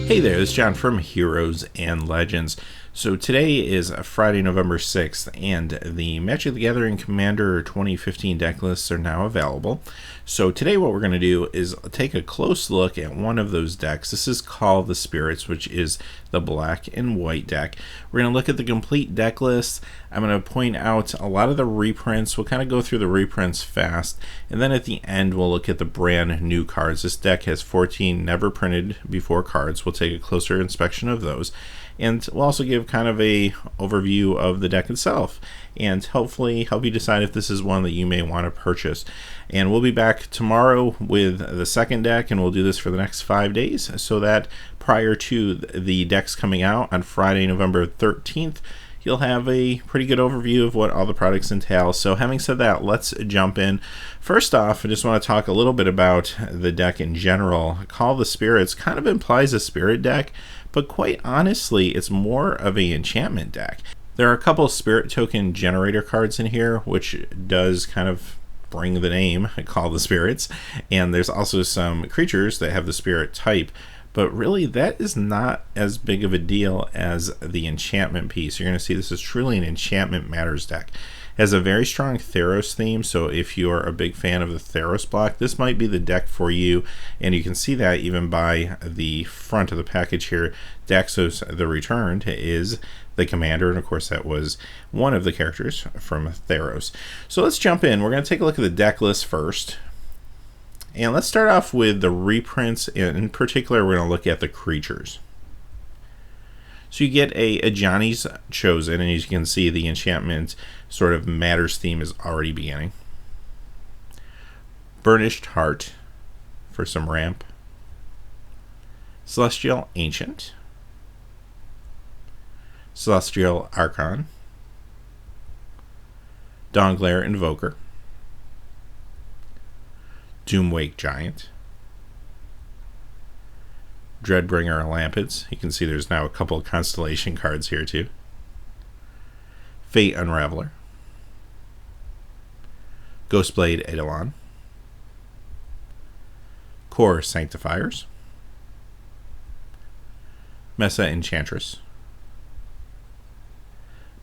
Hey there, this is John from Heroes and Legends. So today is Friday, November 6th, and the Magic the Gathering Commander 2015 deck lists are now available. So today what we're going to do is take a close look at one of those decks. This is Call the Spirits, which is the black and white deck. We're going to look at the complete deck list. I'm going to point out a lot of the reprints. We'll kind of go through the reprints fast, and then at the end we'll look at the brand new cards. This deck has 14 never printed before cards. We'll take a closer inspection of those, and we'll also give kind of a overview of the deck itself, and hopefully help you decide if this is one that you may want to purchase. And we'll be back tomorrow with the second deck, and we'll do this for the next 5 days, so that prior to the decks coming out on Friday, November 13th, you'll have a pretty good overview of what all the products entail. So having said that, let's jump in. First off, I just want to talk a little bit about the deck in general. Call the Spirits kind of implies a spirit deck, but quite honestly, it's more of an enchantment deck. There are a couple spirit token generator cards in here, which does kind of bring the name Call the Spirits, and there's also some creatures that have the spirit type. But really, that is not as big of a deal as the enchantment piece. You're going to see this is truly an Enchantment Matters deck. It has a very strong Theros theme, so if you're a big fan of the Theros block, this might be the deck for you. And you can see that even by the front of the package here. Daxos the Returned is the commander, and of course that was one of the characters from Theros. So let's jump in. We're going to take a look at the deck list first. And let's start off with the reprints. In particular, we're going to look at the creatures. So you get a Johnny's Chosen, and as you can see, the enchantment sort of matters theme is already beginning. Burnished Heart for some ramp. Celestial Ancient. Celestial Archon. Dawnglare Invoker. Doomwake Giant. Dreadbringer Lampids. You can see there's now a couple of constellation cards here too. Fate Unraveler. Ghostblade Eidolon. Core Sanctifiers. Mesa Enchantress.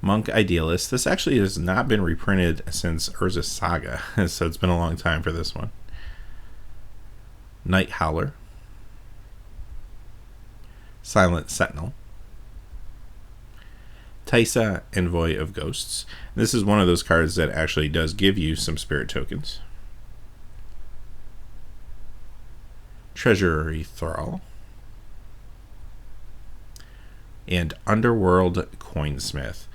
Monk Idealist. This actually has not been reprinted since Urza's Saga, so it's been a long time for this one. Night Howler. Silent Sentinel. Taisa, Envoy of Ghosts. This is one of those cards that actually does give you some spirit tokens. Treasury Thrall. And Underworld Coinsmith.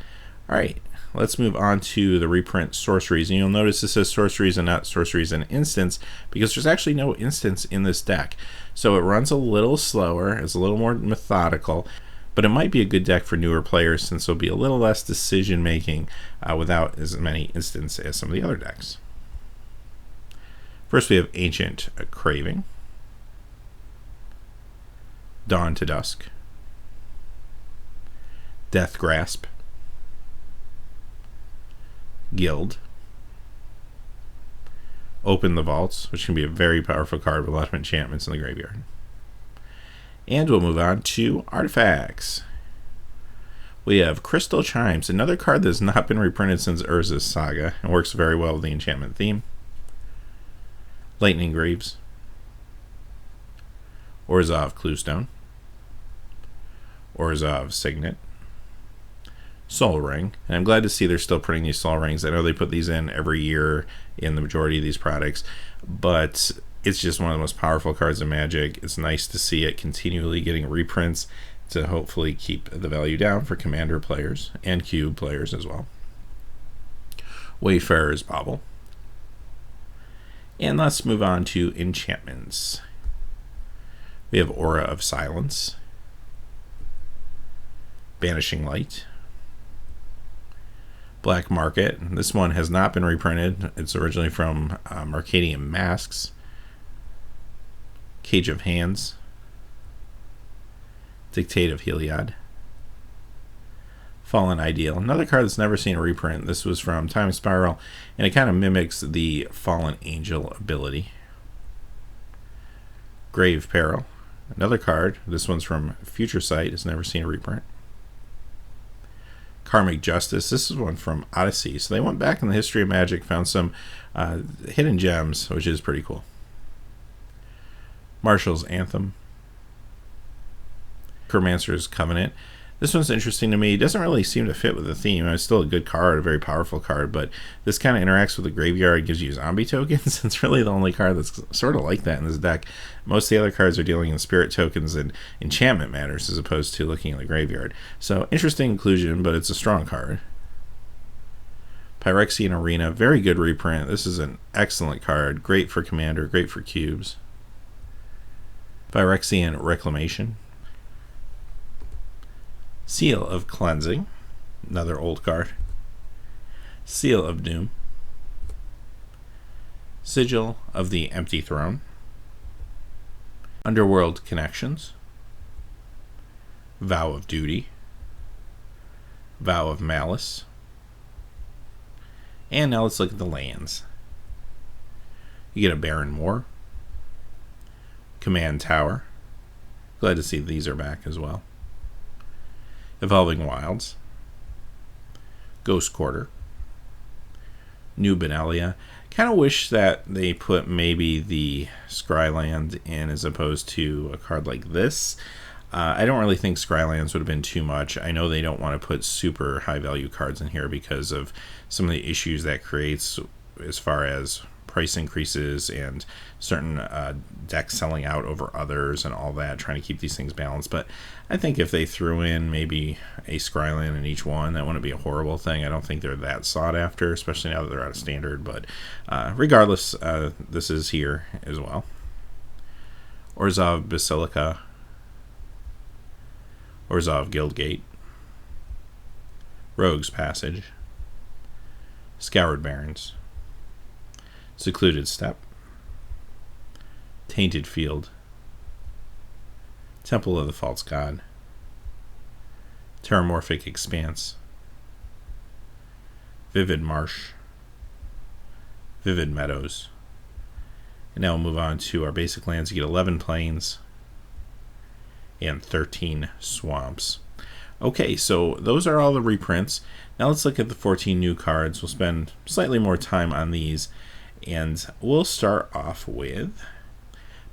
Alright, let's move on to the reprint sorceries. And you'll notice this says sorceries and not sorceries and instants, because there's actually no instants in this deck. So it runs a little slower, it's a little more methodical, but it might be a good deck for newer players since there'll be a little less decision making without as many instants as some of the other decks. First we have Ancient Craving. Dawn to Dusk. Death Grasp. Guild. Open the Vaults, which can be a very powerful card with a lot of enchantments in the graveyard. And we'll move on to artifacts. We have Crystal Chimes, another card that has not been reprinted since Urza's Saga and works very well with the enchantment theme. Lightning Greaves. Orzhov Cluestone. Orzhov Signet. Soul Ring, and I'm glad to see they're still printing these Soul Rings. I know they put these in every year in the majority of these products, but it's just one of the most powerful cards in Magic. It's nice to see it continually getting reprints to hopefully keep the value down for Commander players and Cube players as well. Wayfarer's Bauble. And let's move on to enchantments. We have Aura of Silence. Banishing Light. Black Market. This one has not been reprinted. It's originally from Mercadian Masks. Cage of Hands. Dictate of Heliod. Fallen Ideal. Another card that's never seen a reprint. This was from Time Spiral, and it kind of mimics the Fallen Angel ability. Grave Peril. Another card. This one's from Future Sight. Has never seen a reprint. Karmic Justice. This is one from Odyssey. So they went back in the history of Magic, found some hidden gems, which is pretty cool. Marshall's Anthem. Necromancer's Covenant. This one's interesting to me. It doesn't really seem to fit with the theme. It's still a good card, a very powerful card, but this kind of interacts with the graveyard, gives you zombie tokens. It's really the only card that's sort of like that in this deck. Most of the other cards are dealing in spirit tokens and enchantment matters as opposed to looking at the graveyard. So interesting inclusion, but it's a strong card. Phyrexian Arena, very good reprint. This is an excellent card. Great for Commander, great for cubes. Phyrexian Reclamation. Seal of Cleansing, another old card. Seal of Doom. Sigil of the Empty Throne. Underworld Connections. Vow of Duty. Vow of Malice. And now let's look at the lands. You get a Barren Moor. Command Tower. Glad to see these are back as well. Evolving Wilds, Ghost Quarter, New Benalia. Kind of wish that they put maybe the Scryland in as opposed to a card like this. I don't really think Scrylands would have been too much. I know they don't want to put super high value cards in here because of some of the issues that creates as far as price increases and certain decks selling out over others and all that, trying to keep these things balanced. But I think if they threw in maybe a Scryland in each one, that wouldn't be a horrible thing. I don't think they're that sought after, especially now that they're out of standard. But regardless, this is here as well. Orzhov Basilica, Orzhov Guildgate, Rogue's Passage, Scoured Barrens, Secluded Steppe, Tainted Field, Temple of the False God, Terramorphic Expanse, Vivid Marsh, Vivid Meadows. And now we'll move on to our basic lands. You get 11 plains and 13 swamps. Okay, so those are all the reprints. Now let's look at the 14 new cards. We'll spend slightly more time on these. And we'll start off with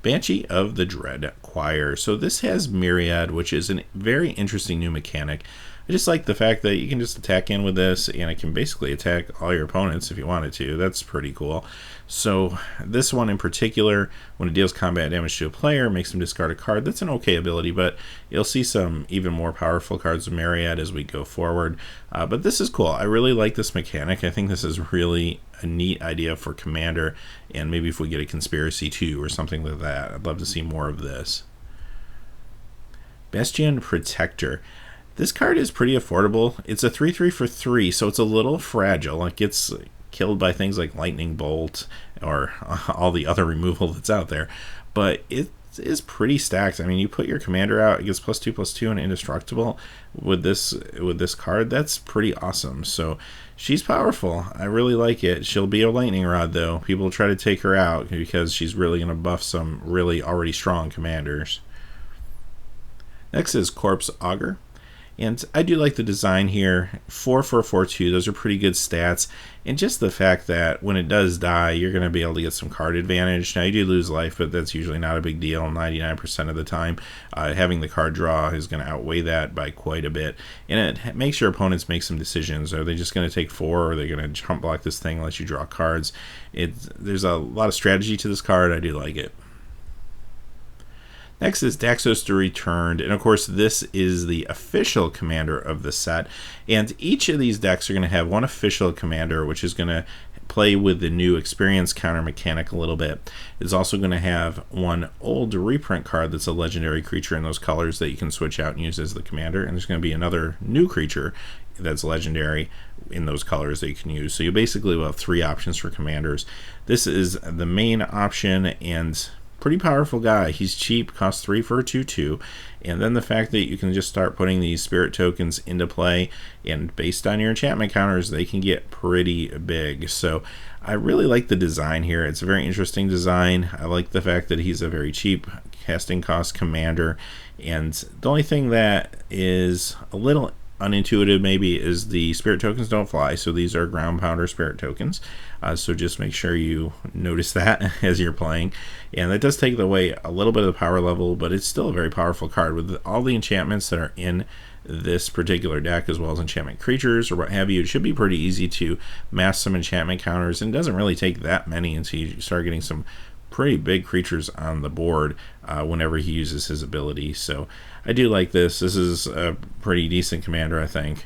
Banshee of the Dread Choir. So this has Myriad, which is a very interesting new mechanic. I just like the fact that you can just attack in with this, and it can basically attack all your opponents if you wanted to. That's pretty cool. So this one in particular, when it deals combat damage to a player, makes them discard a card. That's an okay ability, but you'll see some even more powerful cards of Myriad as we go forward. But this is cool. I really like this mechanic. I think this is really a neat idea for Commander, and maybe if we get a Conspiracy 2 or something like that, I'd love to see more of this. Bastion Protector. This card is pretty affordable. It's a 3/3 for 3, so it's a little fragile. It gets killed by things like Lightning Bolt or all the other removal that's out there, but it is pretty stacked. I mean, you put your commander out, it gets +2/+2 and indestructible with this card. That's pretty awesome. So she's powerful. I really like it. She'll be a lightning rod though. People try to take her out because she's really going to buff some really already strong commanders. Next is Corpse Auger. And I do like the design here. 4 for 4/2, those are pretty good stats. And just the fact that when it does die, you're going to be able to get some card advantage. Now, you do lose life, but that's usually not a big deal 99% of the time. Having the card draw is going to outweigh that by quite a bit. And it makes your opponents make some decisions. Are they just going to take 4, or are they going to jump block this thing and let you draw cards? There's a lot of strategy to this card. I do like it. Next is Decsister Returned, and of course this is the official commander of the set, and each of these decks are going to have one official commander, which is going to play with the new experience counter mechanic a little bit. It's also going to have one old reprint card that's a legendary creature in those colors that you can switch out and use as the commander, and there's going to be another new creature that's legendary in those colors that you can use. So you basically will have 3 options for commanders. This is the main option, and pretty powerful guy. He's cheap, costs 3 for a 2/2, and then the fact that you can just start putting these spirit tokens into play, and based on your enchantment counters, they can get pretty big. So I really like the design here. It's a very interesting design. I like the fact that he's a very cheap casting cost commander, and the only thing that is a little unintuitive maybe is the spirit tokens don't fly, so these are ground pounder spirit tokens, so just make sure you notice that as you're playing. And that does take away a little bit of the power level, but it's still a very powerful card with all the enchantments that are in this particular deck, as well as enchantment creatures or what have you. It should be pretty easy to mass some enchantment counters, and it doesn't really take that many until you start getting some pretty big creatures on the board whenever he uses his ability. So I do like this. This is a pretty decent commander, I think.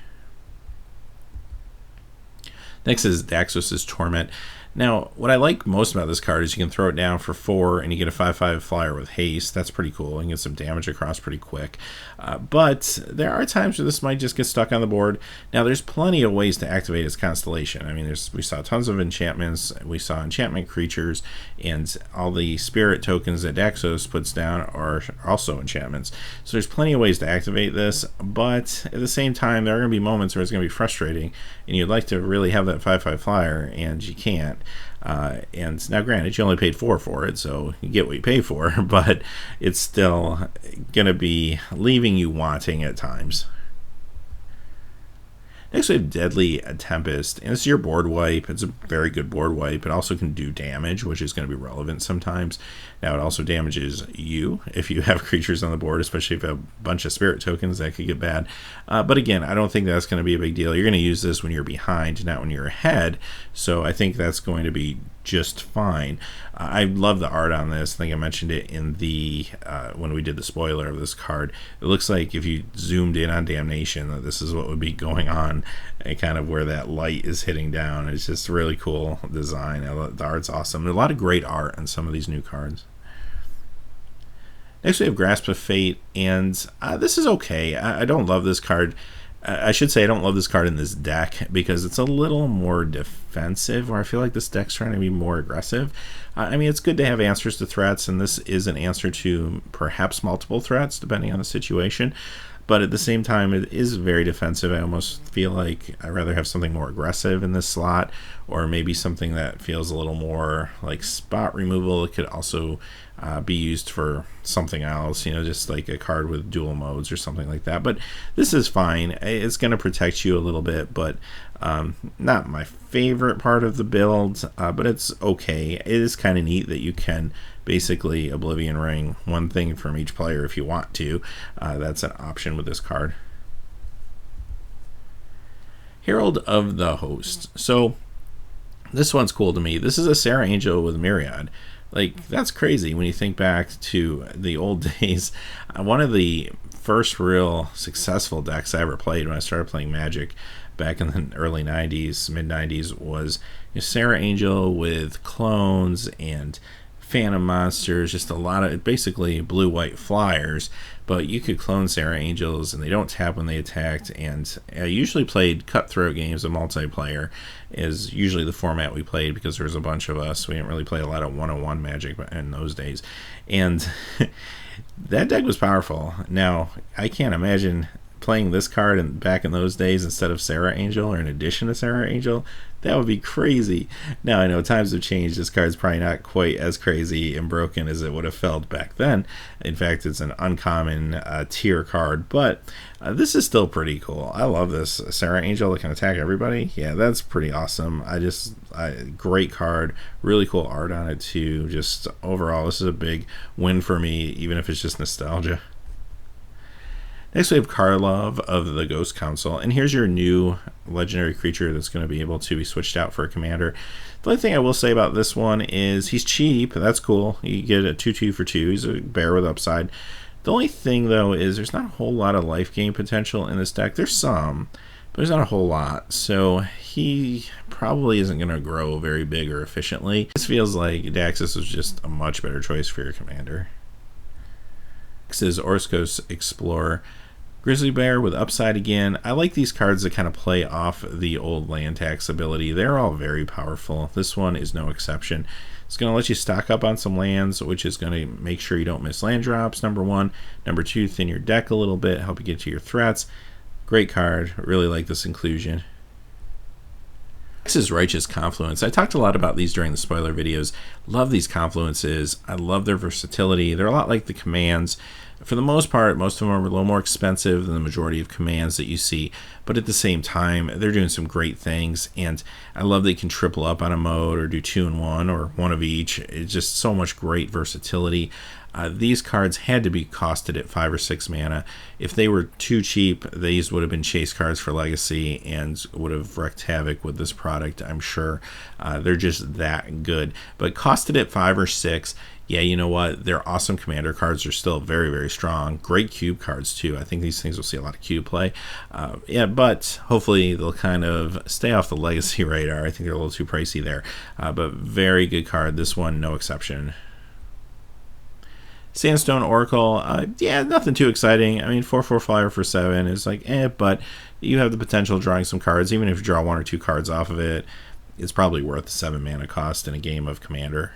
Next is Exorcist Torment. Now, what I like most about this card is you can throw it down for 4 and you get a 5/5 flyer with haste. That's pretty cool. You can get some damage across pretty quick. But there are times where this might just get stuck on the board. Now, there's plenty of ways to activate its Constellation. I mean, we saw tons of enchantments. We saw enchantment creatures, and all the spirit tokens that Daxos puts down are also enchantments. So there's plenty of ways to activate this, but at the same time, there are going to be moments where it's going to be frustrating, and you'd like to really have that 5/5 flyer, and you can't. And now granted, you only paid 4 for it, so you get what you pay for, but it's still gonna be leaving you wanting at times. Next we have Deadly Tempest, and this is your board wipe. It's a very good board wipe. It also can do damage, which is going to be relevant sometimes. Now it also damages you if you have creatures on the board, especially if you have a bunch of spirit tokens. That could get bad. But again, I don't think that's going to be a big deal. You're going to use this when you're behind, not when you're ahead, so I think that's going to be just fine. I love the art on this. I think I mentioned it in the when we did the spoiler of this card. It looks like if you zoomed in on Damnation, that this is what would be going on, and kind of where that light is hitting down. It's just a really cool design. The art's awesome. There's a lot of great art on some of these new cards. Next we have Grasp of Fate, and this is okay. I don't love this card. I should say I don't love this card in this deck because it's a little more defensive, where I feel like this deck's trying to be more aggressive. I mean, it's good to have answers to threats, and this is an answer to perhaps multiple threats depending on the situation, but at the same time it is very defensive. I almost feel like I'd rather have something more aggressive in this slot, or maybe something that feels a little more like spot removal. It could also be used for something else, you know, just like a card with dual modes or something like that. But this is fine. It's going to protect you a little bit, but not my favorite part of the build, but it's okay. It is kind of neat that you can basically Oblivion Ring one thing from each player if you want to. That's an option with this card. Herald of the Host. So this one's cool to me. This is a Serra Angel with Myriad. Like, that's crazy when you think back to the old days. One of the first real successful decks I ever played when I started playing Magic back in the early 90s, mid 90s, was Serra Angel with clones and Phantom monsters, just a lot of basically blue-white flyers, but you could clone Serra Angels and they don't tap when they attacked. And I usually played cutthroat games of multiplayer, is usually the format we played because there was a bunch of us. We didn't really play a lot of one-on-one Magic in those days, and that deck was powerful. Now I can't imagine playing this card back in those days instead of Serra Angel, or in addition to Serra Angel. That would be crazy. Now I know times have changed. This card's probably not quite as crazy and broken as it would have felt back then. In fact, it's an uncommon tier card, but this is still pretty cool. I love this. Serra Angel that can attack everybody. Yeah, that's pretty awesome. Great card. Really cool art on it too. Just overall, this is a big win for me, even if it's just nostalgia. Next we have Karlov of the Ghost Council, and here's your new legendary creature that's going to be able to be switched out for a commander. The only thing I will say about this one is he's cheap. That's cool. You get a 2/2 for 2. He's a bear with upside. The only thing though is there's not a whole lot of life gain potential in this deck. There's some, but there's not a whole lot. So he probably isn't going to grow very big or efficiently. This feels like Daxis was just a much better choice for your commander. Next is Orskos Explorer. Grizzly Bear with upside again. I like these cards that kind of play off the old land tax ability. They're all very powerful. This one is no exception. It's going to let you stock up on some lands, which is going to make sure you don't miss land drops, number one. Number two, thin your deck a little bit, help you get to your threats. Great card. Really like this inclusion. Next is Righteous Confluence. I talked a lot about these during the spoiler videos. Love these confluences. I love their versatility. They're a lot like the commands. For the most part, most of them are a little more expensive than the majority of commands that you see, but at the same time, they're doing some great things, and I love they can triple up on a mode or do 2-in-1 or one of each. It's just so much great versatility. These cards had to be costed at 5 or 6 mana. If they were too cheap, these would have been chase cards for Legacy and would have wreaked havoc with this product, I'm sure. They're just that good. But costed at 5 or 6, yeah, you know what? Their awesome commander cards are still very, very strong. Great cube cards, too. I think these things will see a lot of cube play. Yeah, but hopefully they'll kind of stay off the Legacy radar. I think they're a little too pricey there. But very good card. This one, no exception. Sandstone Oracle, yeah, nothing too exciting. I mean, 4/4 flyer for 7 is like, but you have the potential of drawing some cards. Even if you draw 1 or 2 cards off of it, it's probably worth the 7 mana cost in a game of Commander.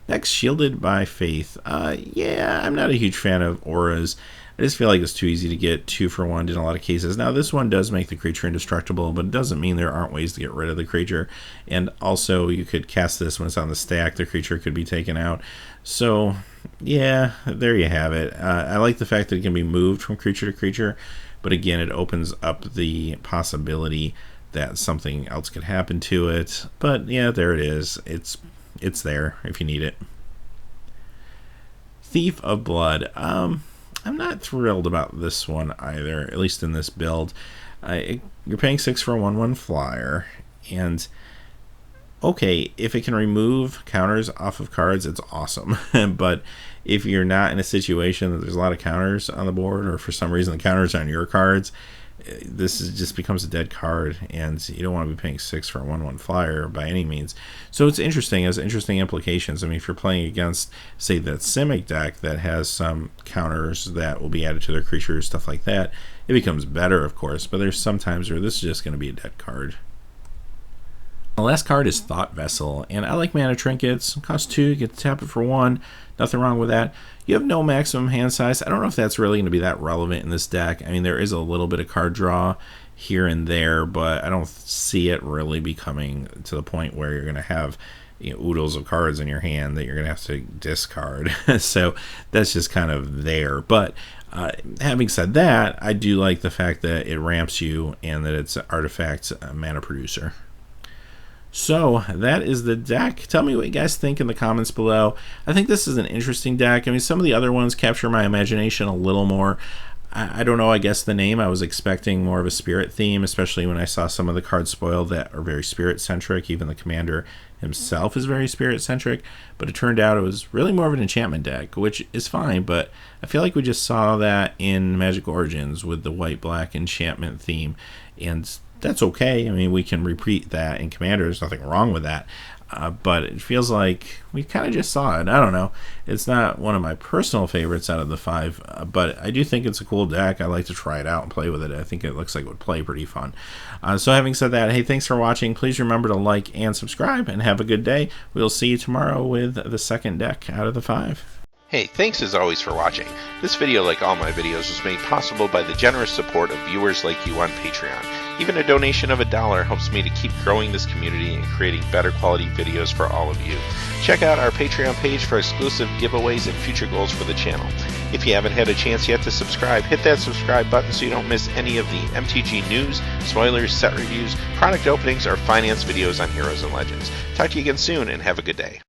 Next, Shielded by Faith. Yeah, I'm not a huge fan of auras. I just feel like it's too easy to get 2 for 1 in a lot of cases. Now, this one does make the creature indestructible, but it doesn't mean there aren't ways to get rid of the creature. And also, you could cast this when it's on the stack. The creature could be taken out. So, yeah, there you have it. I like the fact that it can be moved from creature to creature, but again, it opens up the possibility that something else could happen to it. But, yeah, there it is. It's there if you need it. Thief of Blood. I'm not thrilled about this one either, at least in this build. You're paying 6 for a 1/1 flyer, and okay, if it can remove counters off of cards, it's awesome. But if you're not in a situation that there's a lot of counters on the board, or for some reason the counters are on your cards, just becomes a dead card, and you don't want to be paying 6 for a 1/1 flyer by any means. So it's interesting, it has interesting implications. I mean, if you're playing against, say, that Simic deck that has some counters that will be added to their creatures, stuff like that, it becomes better, of course, but there's some times where this is just going to be a dead card. The last card is Thought Vessel, and I like mana trinkets. It costs 2, you get to tap it for 1. Nothing wrong with that. You have no maximum hand size. I don't know if that's really going to be that relevant in this deck. I mean, there is a little bit of card draw here and there, but I don't see it really becoming to the point where you're going to have, you know, oodles of cards in your hand that you're going to have to discard. So that's just kind of there. But having said that, I do like the fact that it ramps you and that it's an artifact mana producer. So that is the deck. Tell me what you guys think in the comments below. I think this is an interesting deck. I mean, some of the other ones capture my imagination a little more. I don't know, I guess the name, I was expecting more of a spirit theme, especially when I saw some of the cards spoiled that are very spirit centric. Even the commander himself is very spirit centric, but it turned out it was really more of an enchantment deck, which is fine, but I feel like we just saw that in Magic Origins with the white-black enchantment theme, and that's okay. I mean, we can repeat that in Commander. There's nothing wrong with that. But it feels like we kind of just saw it. I don't know. It's not one of my personal favorites out of the 5, but I do think it's a cool deck. I like to try it out and play with it. I think it looks like it would play pretty fun. So having said that, hey, thanks for watching. Please remember to like and subscribe, and have a good day. We'll see you tomorrow with the second deck out of the 5. Hey, thanks as always for watching. This video, like all my videos, was made possible by the generous support of viewers like you on Patreon. Even a donation of $1 helps me to keep growing this community and creating better quality videos for all of you. Check out our Patreon page for exclusive giveaways and future goals for the channel. If you haven't had a chance yet to subscribe, hit that subscribe button so you don't miss any of the MTG news, spoilers, set reviews, product openings, or finance videos on Heroes and Legends. Talk to you again soon, and have a good day.